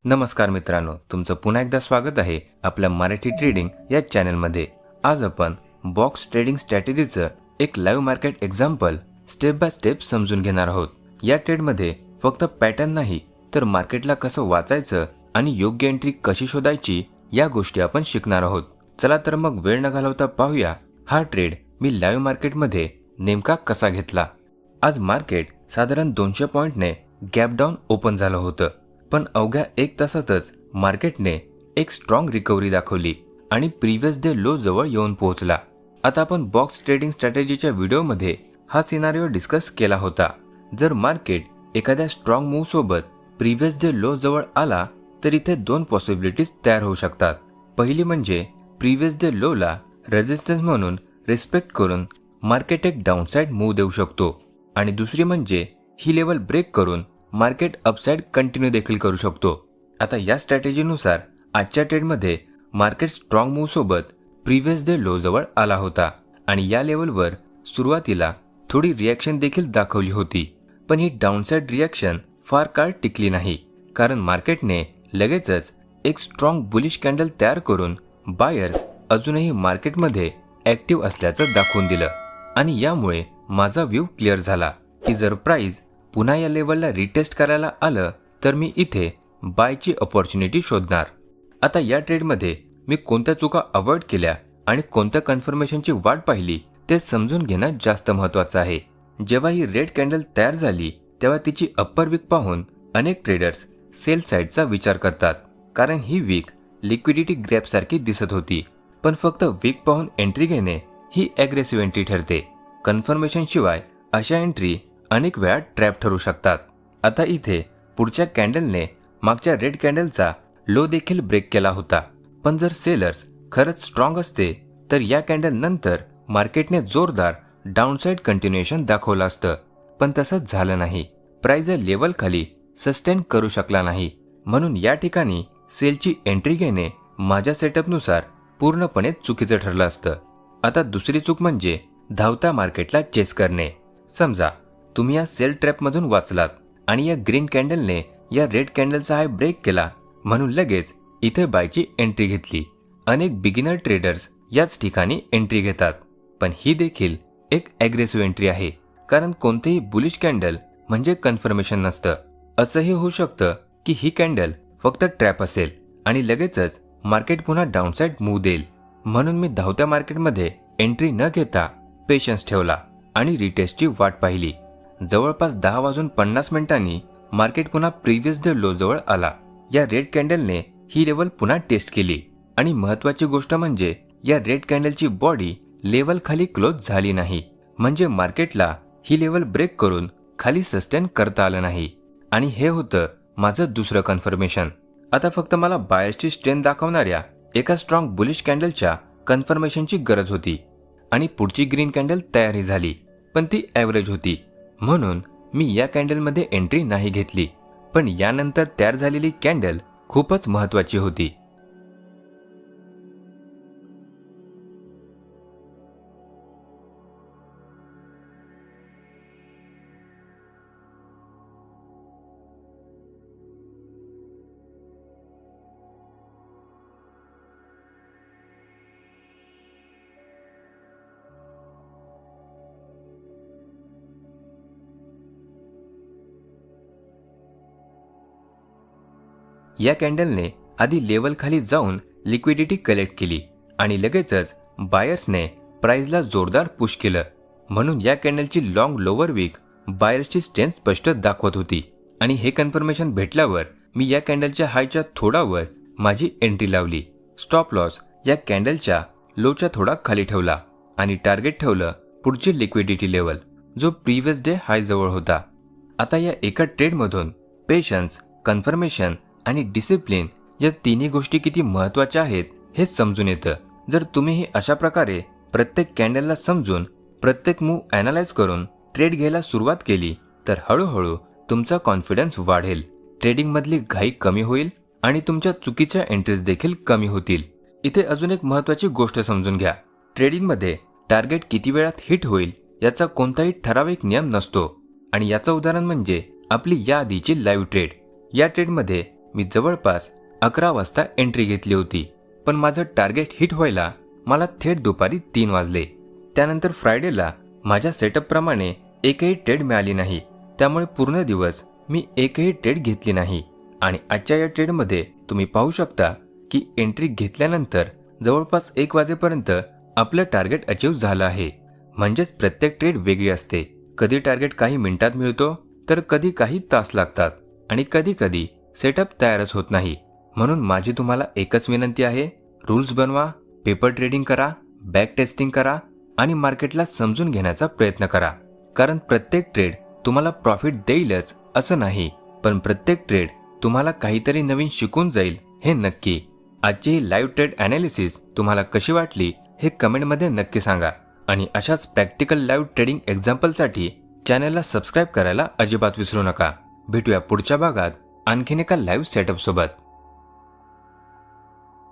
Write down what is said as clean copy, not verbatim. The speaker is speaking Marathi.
नमस्कार मित्रांनो, तुमचं पुन्हा एकदा स्वागत आहे आपल्या मराठी ट्रेडिंग या चॅनलमध्ये. आज आपण बॉक्स ट्रेडिंग स्ट्रॅटेजीचं एक live market example step by step समजून घेणार आहोत. या ट्रेडमध्ये फक्त पॅटर्न नाही तर मार्केटला कसं वाचायचं आणि योग्य एंट्री कशी शोधायची या गोष्टी आपण शिकणार आहोत. चला तर मग वेळ न घालवता पाहूया हा ट्रेड मी लाईव्ह मार्केटमध्ये नेमका कसा घेतला. आज मार्केट साधारण 200 पॉईंटने गॅप डाऊन ओपन झालं होतं, पण अवघ्या 1 तासातच मार्केटने एक स्ट्रॉंग रिकव्हरी दाखवली आणि प्रिव्हियस डे लो जवळ येऊन पोहोचला. आता आपण बॉक्स ट्रेडिंग स्ट्रॅटेजीच्या व्हिडिओमध्ये हा सिनारिओ डिस्कस केला होता. जर मार्केट एखाद्या स्ट्रॉंग मूव्ह सोबत प्रिव्हियस डे लो जवळ आला तर इथे 2 पॉसिबिलिटीज तयार होऊ शकतात. पहिली म्हणजे प्रिव्हियस डे लो ला रेजिस्टन्स म्हणून रिस्पेक्ट करून मार्केट एक डाऊनसाइड मूव्ह देऊ शकतो, आणि दुसरी म्हणजे ही लेवल ब्रेक करून मार्केट अपसाइड कंटिन्यू देखील करू शकतो. आता या स्ट्रॅटेजीनुसार आजच्या ट्रेडमध्ये मार्केट स्ट्रॉंग मूव्ह सोबत प्रिव्हियस डे लो जवळ आला होता आणि या लेवलवर सुरुवातीला थोडी रिॲक्शन देखील दाखवली होती. पण ही डाऊनसाइड रिॲक्शन फार काळ टिकली नाही, कारण मार्केटने लगेचच एक स्ट्रॉंग बुलिश कॅन्डल तयार करून बायर्स अजूनही मार्केटमध्ये ॲक्टिव्ह असल्याचं दाखवून दिलं. आणि यामुळे माझा व्ह्यू क्लिअर झाला की जर प्राइस पुन्हा या लेवलला रिटेस्ट करायला आलं तर मी इथे बायची अपॉर्च्युनिटी शोधणार. आता या ट्रेडमध्ये मी कोणत्या चुका अवॉइड केल्या आणि कोणत्या कन्फर्मेशनची वाट पाहिली ते समजून घेणं जास्त महत्त्वाचं आहे. जेव्हा ही रेड कॅन्डल तयार झाली तेव्हा तिची अप्पर वीक पाहून अनेक ट्रेडर्स सेल साईडचा विचार करतात, कारण ही वीक लिक्विडिटी ग्रॅप सारखी दिसत होती. पण फक्त वीक पाहून एंट्री घेणे ही ॲग्रेसिव्ह एंट्री ठरते. कन्फर्मेशन शिवाय अशा एंट्री अनेक वेळा ट्रॅप ठरू शकतात. आता इथे पुढच्या कॅन्डलने मागच्या रेड कॅन्डलचा लो देखील ब्रेक केला होता, पण जर सेलर्स खरंच स्ट्रॉंग असते तर या कॅन्डल नंतर मार्केटने जोरदार डाऊनसाइड कंटिन्युएशन दाखवलं असतं. पण तसंच झालं नाही. प्राइस या लेवल खाली सस्टेन करू शकला नाही, म्हणून या ठिकाणी सेलची एंट्री घेणे माझ्या सेटअपनुसार पूर्णपणे चुकीचं ठरलं असतं. आता दुसरी चूक म्हणजे धावता मार्केटला चेस करणे. समजा तुम्ही या सेल ट्रॅपमधून वाचलात आणि या ग्रीन कॅन्डलने या रेड कॅन्डलचा हाय ब्रेक केला, म्हणून लगेच इथे बायची एंट्री घेतली. अनेक बिगिनर ट्रेडर्स याच ठिकाणी एंट्री घेतात, पण ही देखील एक ॲग्रेसिव्ह एंट्री आहे, कारण कोणतेही बुलिश कॅन्डल म्हणजे कन्फर्मेशन नसतं. असंही होऊ शकतं की ही कॅन्डल फक्त ट्रॅप असेल आणि लगेचच मार्केट पुन्हा डाऊनसाइड मूव्ह देईल. म्हणून मी धावत्या मार्केटमध्ये एंट्री न घेता पेशन्स ठेवला आणि रिटेस्टची वाट पाहिली. जवळपास 10:50 मार्केट पुन्हा प्रिव्हियस डे लो जवळ आला. या रेड कॅन्डलने ही लेवल पुन्हा टेस्ट केली आणि महत्त्वाची गोष्ट म्हणजे या रेड कॅन्डलची बॉडी लेवल खाली क्लोज झाली नाही, म्हणजे मार्केटला ही लेवल ब्रेक करून खाली सस्टेन करता आलं नाही. आणि हे होतं माझं दुसरं कन्फर्मेशन. आता फक्त मला बायर्सची स्ट्रेंथ दाखवणाऱ्या एका स्ट्रॉंग बुलिश कॅन्डलच्या कन्फर्मेशनची गरज होती आणि पुढची ग्रीन कॅन्डल तयारी झाली, पण ती ॲव्हरेज होती, म्हणून मी या कॅन्डलमध्ये एंट्री नाही घेतली. पण यानंतर तयार झालेली कॅन्डल खूपच महत्त्वाची होती. या कॅन्डलने आधी लेवल खाली जाऊन लिक्विडिटी कलेक्ट केली आणि लगेचच बायर्सने प्राइसला जोरदार पुश केलं, म्हणून या कॅन्डलची लॉंग लोअर वीक बायर्सची स्ट्रेंथ स्पष्ट दाखवत होती. आणि हे कन्फर्मेशन भेटल्यावर मी या कॅन्डलच्या हायच्या थोडा वर माझी एंट्री लावली. स्टॉप लॉस या कॅन्डलच्या लोच्या थोडा खाली ठेवला आणि टार्गेट ठेवलं पुढची लिक्विडिटी लेवल, जो प्रिव्हियस डे हाय जवळ होता. आता या एका ट्रेडमधून पेशन्स, कन्फर्मेशन आणि डिसिप्लिन या तिन्ही गोष्टी किती महत्त्वाच्या आहेत हे समजून येतं. जर तुम्हीही अशा प्रकारे प्रत्येक कॅन्डलला समजून प्रत्येक मूव्ह ॲनालाइज करून ट्रेड घ्यायला सुरुवात केली तर हळूहळू तुमचा कॉन्फिडन्स वाढेल, ट्रेडिंगमधली घाई कमी होईल आणि तुमच्या चुकीच्या एंट्रीज देखील कमी होतील. इथे अजून एक महत्त्वाची गोष्ट समजून घ्या. ट्रेडिंगमध्ये टार्गेट किती वेळात हिट होईल याचा कोणताही ठराविक नियम नसतो, आणि याचं उदाहरण म्हणजे आपली या आधीची लाईव्ह ट्रेड. या ट्रेडमध्ये मी जवळपास 11 वाजता एंट्री घेतली होती, पण माझं टार्गेट हिट व्हायला मला थेट दुपारी 3 वाजले. त्यानंतर फ्रायडेला माझ्या सेटअपप्रमाणे एकही ट्रेड मिळाली नाही, त्यामुळे पूर्ण दिवस मी एकही ट्रेड घेतली नाही. आणि आजच्या या ट्रेडमध्ये तुम्ही पाहू शकता की एंट्री घेतल्यानंतर जवळपास 1 वाजेपर्यंत आपलं टार्गेट अचीव झालं आहे. म्हणजेच प्रत्येक ट्रेड वेगळी असते. कधी टार्गेट काही मिनिटात मिळतो, तर कधी काही तास लागतात आणि कधी कधी सेटअप तयारच होत नाही. म्हणून माझी तुम्हाला एकच विनंती आहे, रूल्स बनवा, पेपर ट्रेडिंग करा, बॅक टेस्टिंग करा आणि मार्केटला समजून घेण्याचा प्रयत्न करा. कारण प्रत्येक ट्रेड तुम्हाला प्रॉफिट देईलच असं नाही, पण प्रत्येक ट्रेड तुम्हाला काहीतरी नवीन शिकून जाईल हे नक्की. आजची ही लाईव्ह ट्रेड ॲनालिसिस तुम्हाला कशी वाटली हे कमेंटमध्ये नक्की सांगा. आणि अशाच प्रॅक्टिकल लाईव्ह ट्रेडिंग एक्झाम्पलसाठी चॅनलला सबस्क्राईब करायला अजिबात विसरू नका. भेटूया पुढच्या भागात आणखीन एका लाईव्ह सेटअप सोबत.